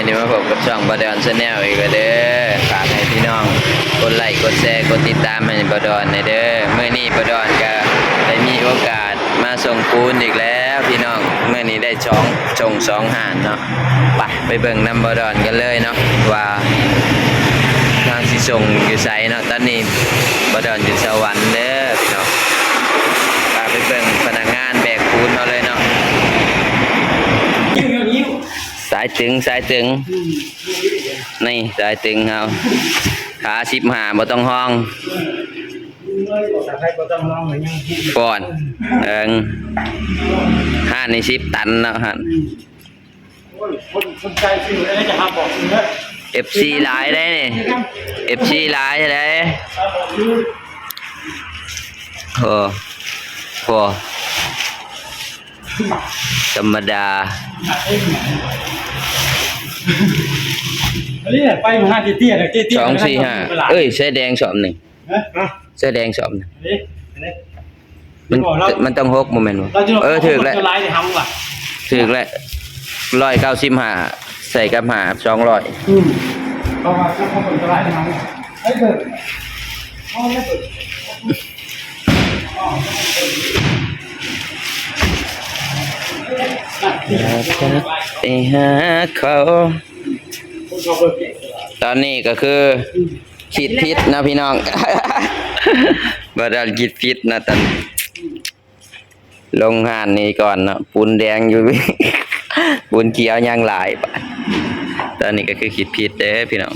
นี้มาพบกับช่องบดอนชาแนลอีกแล้วเด้อฝากให้พี่น้องกดไลค์กดแชร์กดติดตามให้บดอนหน่อยเด้อเมื่อนี้บดอนก็ได้มีโอกาสมาส่งปูนอีกแล้วพี่น้องเมื่อนี้ได้สองห่านเนาะไปเบิ่งน้ำบดอนกันเลยเนาะว่าทางสิส่งอยู่ไสเนาะตอนนี้บดอนอยู่สวรรค์เด้อพี่น้องไปเบิ่งพนักงานแบกปูนเอาเลยเนาะสายตึงนี่สายตึงเอาขา15บ่ต้องห้องก่อนห้าใน10 ตันเนาะฮะ FC หลายได้นี่ FC หลายได้โอ้ธรรมดาอันนี้ไปมา5เตี้ยๆเตี้ย2 4 5เอ้ยเสื้อแดงสอบหนึ่งเสื้อแดงสอบหนึ่งมันต้อง6โมเมนต์ถึกแล้วถึกแล้ว195ใส่กับ5 200เพราะว่าเขาเป็นตัวร้ายทำให้เกิดไปหาเขาตอนนี้ก็คือคิดพิษนะพี่น้อง บ่ได้คิดพิษนะตอนลงหานนี้ก่อนเนาะปูนแดงอยู่ ปูนเขียวยังหลายตอนนี้ก็คือคิดพิษเด้อพี่น้อง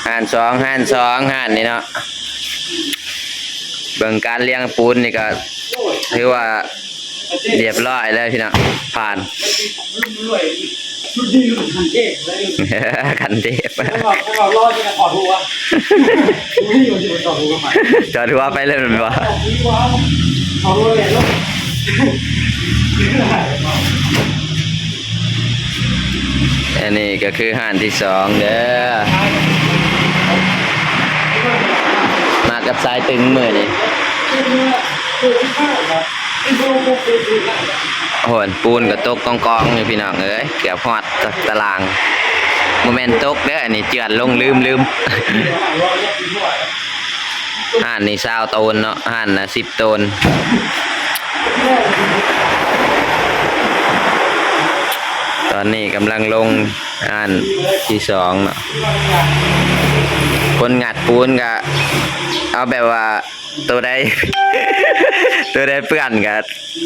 หาน2นี่เนาะเบิ่งการเลี้ยงปูนนี่ก็ถือว่าเรียบร้อยแล้วพี่น้องผ่านคันเทพรอดจะขอทัวร์จอดทัวร์ไปเลยมันบ่ขอทัวร์เลยลูกอันนี้ก็คือห่านที่2เด้อมากับสายตึงมือนี่โหนปูนก็ตกกองอยู่พี่น้องเอ้ยเกือบฮอดตารางโมเมนต์ตกเด้ออันนี้เจือนลงลืมห่านนี่20 ตนเนาะห่านน่ะ10 ตนตอนนี้กำลังลงห่านที่2เนาะคนงัดปูนก็เอาแบบว่าตัวใด เปื้อนก็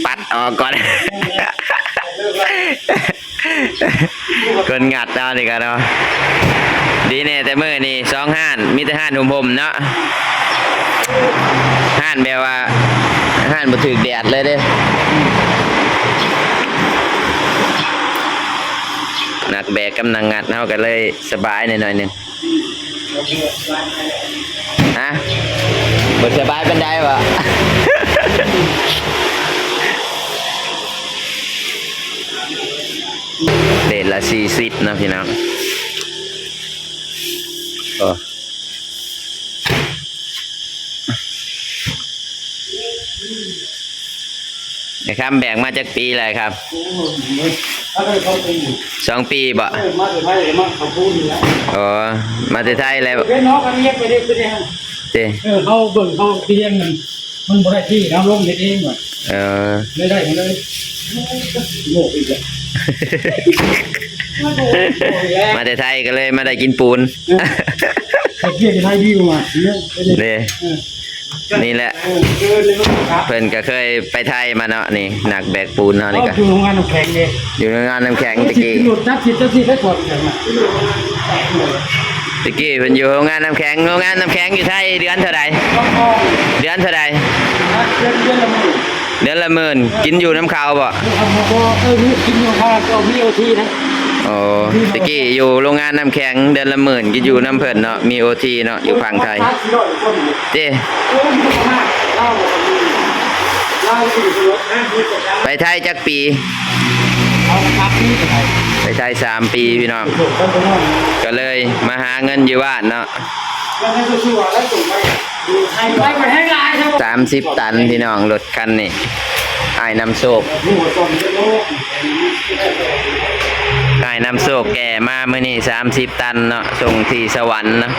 ปัดออกก่อน คนงัดเอานี่กันเนาะดีแน่แต่มื้อนี่2ห่านมีแต่ห่านห่มๆเนาะห่านแบบว่าห่านบ่ถึกแดดเลยเด้นักแบกกำลังงัดเฮาก็เลยสบายหน่อยนึงฮะบ่สบายปานใดวะ เดทละ40นะพี่น้องนะครับแบกมาจากปีอะไรครับ2 ปีบ่มาจากไทยมาเขาพูดอยู่แล้วมาจากไทยแล้วน้องกันเรียกไปเรียกเขาเบิ่งเขาเตียงมันบ่ได้ที่น้ำลงเฮ็ดเองว่ะไม่ได้เลยโง่อีกแล้วมาแต่ไทยก็เลยมาได้กินปูนเกี่ยวกับไทยดีกว่านี่แหละเพิ่นก็เคยไปไทยมาเนาะนี่หนักแบกปูนเนาะนี่ก็อยู่โรงงานน้ำแข็งเลยอยู่โรงงานน้ำแข็งตะกี้ได้ก่อนตะกี้เพิ่นอยู่โรงงานน้ำแข็งอยู่ไทยเดือนเท่าใดเดือนละหมื่นกินอยู่น้ำข้าวบ่กินอยู่ข้าวก็มีโอทีนะตะกี้อยู่โรงงานน้ำแข็งเดือนละหมื่นกินอยู่น้ำเพิ่นเนาะมีโอทีเนาะอยู่ฝั่งไทยเจ้ไปไทยจักปีไปไทย3 ปีพี่น้องก็เลยมาหาเงินอยู่บ้านเนาะ30 ตันพี่น้องรถคันนี่ อ้ายนำโชค หัวต้นโลก อ้ายนำโชคแก่มามื้อนี้30 ตันเนาะส่งที่สวรรค์เนาะ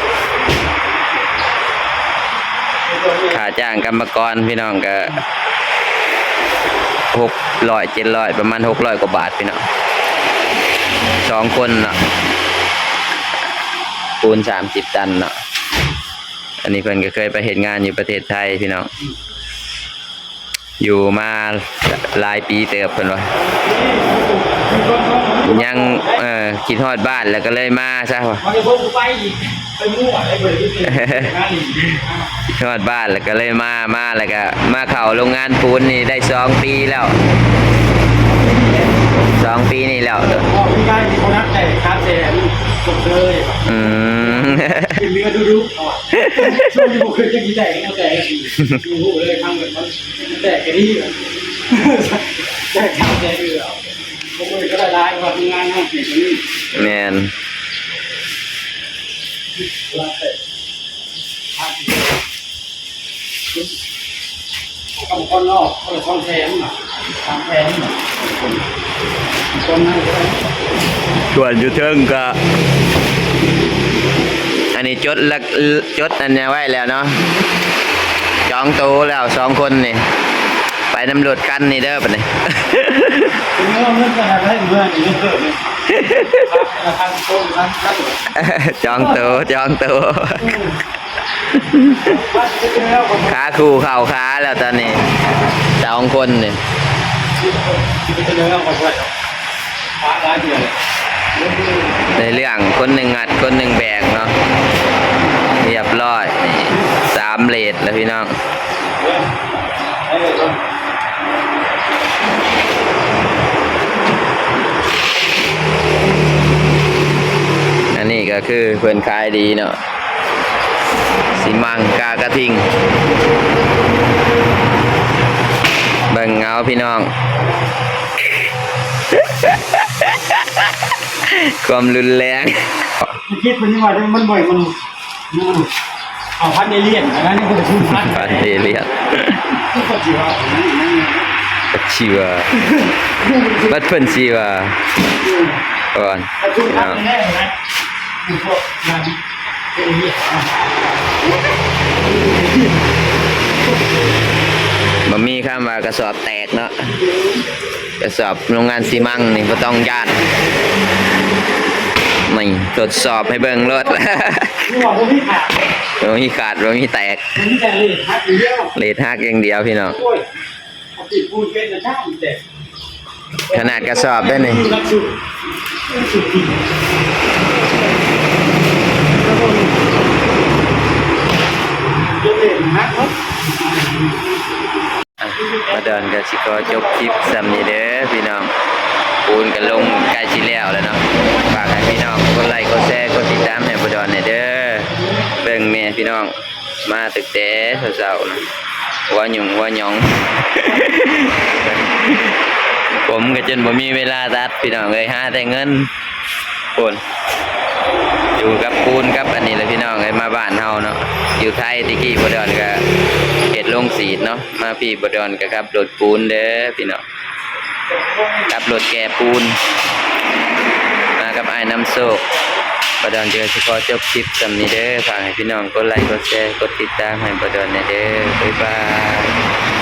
ค่าจ้างกรรมกรพี่น้องก็600 700ประมาณ600กว่าบาทพี่น้อง2คนเนาะปูน30 ตันเนาะอันนี้เพิ่นก็เคยไปเฮ็ดงานอยู่ประเทศไทยพี่น้องอยู่มาหลายปีเติบเพิ่นว่ายังคิดฮอดบ้านแล้วก็เลยมาซะว่า มันจะพกไปอีกไปมั่วได้เบิดที่งานอีก คิดฮอดบ้านแล้วก็เลยมาแล้วก็มาเข้าโรงงานปูนนี่ได้2 ปีแล้ว2 ปีนี่แล้ว พอพี่ได้มีคนนักแต่คาเฟ่จบเลย อืม เป็นเนื้อดูช่วงที่ผมเคยจะกี่แต่เอาแต่ดูเลยทำแบบมันแต่กระดิ่งแต่ทำแต่เดือดผมเลยก็ได้ร้ายว่าทำงานห้องเก็บนี่ แมน กับคนนอกคนแทนน่ะทำแทนน่ะคนนั้นก็ได้ ส่วนอยู่เทิงก็อันนี้จดอันนี้ไว้แล้วเนาะจองโตวแล้ว2 คนนี่ไปนำรถกันนี่เด้อปะนี่ ถึงเรื่องขนาดนั้นเมื่อนี้เกิดเลยทางโค้งทางข้าง จองโตวขาคู่เข่าขาแล้วตอนนี้2 คนนี่ จะเนื้อของเราฟ้าร้ายเดียว ในเรื่องคนหนึ่งอัดคนหนึ่งแบกเนาะเรียบร้อยนี่3 เลทแล้วพี่น้องอันนี้ก็คือเพื่อนขายดีเนาะสีมังกากระทิงเบิ่งเงาพี่น้อง ความรุนแรง คิดมันยังไงมันบ่อยมันเอาพันเอเลี่ยนอันนั้นนี่คือชุนพัน ฟันเอเลียน ก็จีว่า ชีวาบัดเพิ่นชีวาก่อน ชุนพันแน่ไหมพวกนั้นเอเลี่ยน บ่มีคำว่ากระสอบแตกเนาะกระสอบโรงงานซีมังนี่บ่ต้องย่านนี่ตรวจสอบให้เบิ่งรถ นี่ว่าผมไม่ขาด บ่มีขาดบ่มีแตก ผมแต่เลยฮักเดียว เลทหักอย่างเดียวพี่น้อง โอ้ยติดพูดเป็นชาติแต่ ขนาดกระสอบได้นี่ รักสุดสุดที่จะเป็นฮักเนาะ อ่ะมาเดินกับสิก็จบคลิปซ้ำนี้เด้อพี่น้องปูนกันลงใกล้สิแล้วแล้วเนาะฝากให้พี่น้องกดไลค์กดแชร์กดติดตามให้บ่ดอนเด้อเบิ่งแม่พี่น้องมาตึกแต่เช้าๆนะหัวหยุ่งหัวหยอง ผมก็จนบ่มีเวลาตัดพี่น้องเอ้ยหาแต่เงินปูนอยู่กับปูนกับอันนี้แหละพี่น้องเอ้ยมาบ้านเฮาเนาะอยู่ไทยตะกี้บ่ดอนก็เฮ็ดโรงสีเนาะมาพี่บ่ดอนก็ขับรถปูนเด้อพี่น้องขับรถแก่ปูนมากับอ้ายน้ำโชคบ่ดอนเจอสิขอจบคลิปสำนี้เด้อฝากให้พี่น้องกดไลค์กดแชร์กดติดตามให้บ่ดอนเด้อบ๊ายบาย